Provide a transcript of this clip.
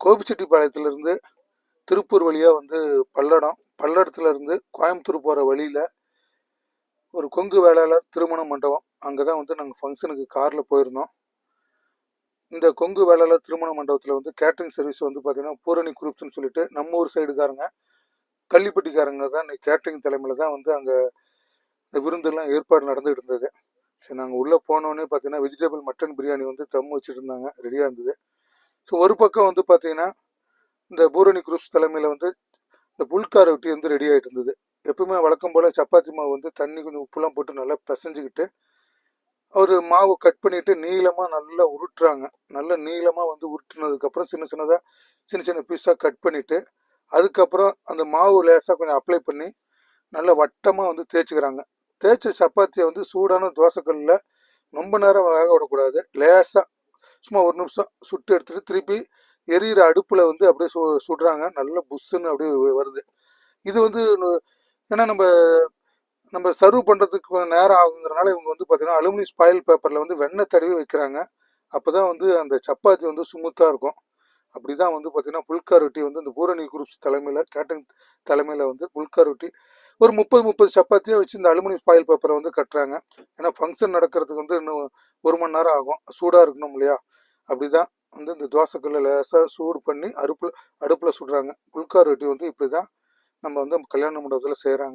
கோபிச்செட்டிப்பாளையத்திலிருந்து திருப்பூர் வழியாக வந்து பல்லடத்துலேருந்து கோயம்புத்தூர் போகிற வழியில் ஒரு கொங்கு வேளாளர் திருமண மண்டபம், அங்கே தான் வந்து நாங்கள் ஃபங்க்ஷனுக்கு காரில் போயிருந்தோம். இந்த கொங்கு வேளாளர் திருமண மண்டபத்தில் வந்து கேட்ரிங் சர்வீஸ் வந்து பார்த்தீங்கன்னா பூரணி குரூப்ஸ்னு சொல்லிட்டு நம்ம ஊர் சைடுக்காரங்க, கள்ளிப்பட்டிக்காரங்க தான் இன்னைக்கு கேட்ரிங் தலைமையில் தான் வந்து அங்கே இந்த விருந்தெல்லாம் ஏற்பாடு நடந்துகிட்டு இருந்தது. சரி, நாங்கள் உள்ளே போனோடனே பார்த்தீங்கன்னா வெஜிடபிள் மட்டன் பிரியாணி வந்து தம் வச்சுட்டு இருந்தாங்க, ரெடியாக இருந்தது. ஸோ ஒரு பக்கம் வந்து பார்த்தீங்கன்னா இந்த பூரணி குரூப்ஸ் தலைமையில் வந்து இந்த புல்கார ரொட்டி வந்து ரெடி ஆகிட்டு இருந்தது. எப்பவுமே வழக்கம் போல் சப்பாத்தி மாவு வந்து தண்ணி கொஞ்சம் உப்புலாம் போட்டு நல்லா பிசைஞ்சுக்கிட்டு ஒரு மாவு கட் பண்ணிட்டு நீளமாக நல்லா உருட்டுறாங்க. நல்லா நீளமாக வந்து உருட்டுனதுக்கப்புறம் சின்ன சின்ன பீஸாக கட் பண்ணிட்டு அதுக்கப்புறம் அந்த மாவு லேசாக கொஞ்சம் அப்ளை பண்ணி நல்லா வட்டமாக வந்து தேய்ச்சிக்கிறாங்க. தேய்ச்ச சப்பாத்தியை வந்து சூடான தோசைக்கல்லில் ரொம்ப நேரம் வேக விடக்கூடாது, லேசாக சும்மா ஒரு நிமிஷம் சுட்டு எடுத்துட்டு திருப்பி எரியிற அடுப்பில் வந்து அப்படியே சுடுறாங்க. நல்லா புஷ்ஷுன்னு அப்படியே வருது. இது வந்து ஏன்னா நம்ம சர்வ் பண்ணுறதுக்கு நேரம் ஆகுங்கிறனால இவங்க வந்து பார்த்தீங்கன்னா அலுமினியம் ஃபாயில் பேப்பரில் வந்து வெண்ணெய் தடவி வைக்கிறாங்க. அப்போ தான் வந்து அந்த சப்பாத்தி வந்து ஸ்மூத்தாக இருக்கும். அப்படி தான் வந்து பார்த்தீங்கன்னா புல்கா ரொட்டி வந்து இந்த பூரணி குரூப்ஸ் தலைமையில் கேட்டரிங் தலைமையில் வந்து புல்கா ரொட்டி ஒரு 30 சப்பாத்தியாக வச்சு இந்த அலுமினியம் ஃபாயில் பேப்பரை வந்து கட்டுறாங்க. ஏன்னா ஃபங்க்ஷன் நடக்கிறதுக்கு வந்து இன்னும் 1 மணி நேரம் ஆகும், சூடாக இருக்கணும் இல்லையா. அப்படி தான் வந்து இந்த தோசைக்கல்ல லேசாக சூடு பண்ணி அடுப்பில் சுடுறாங்க. புல்கா ரொட்டி வந்து இப்படி தான் நம்ம வந்து கல்யாண மண்டபத்தில் செய்கிறாங்க.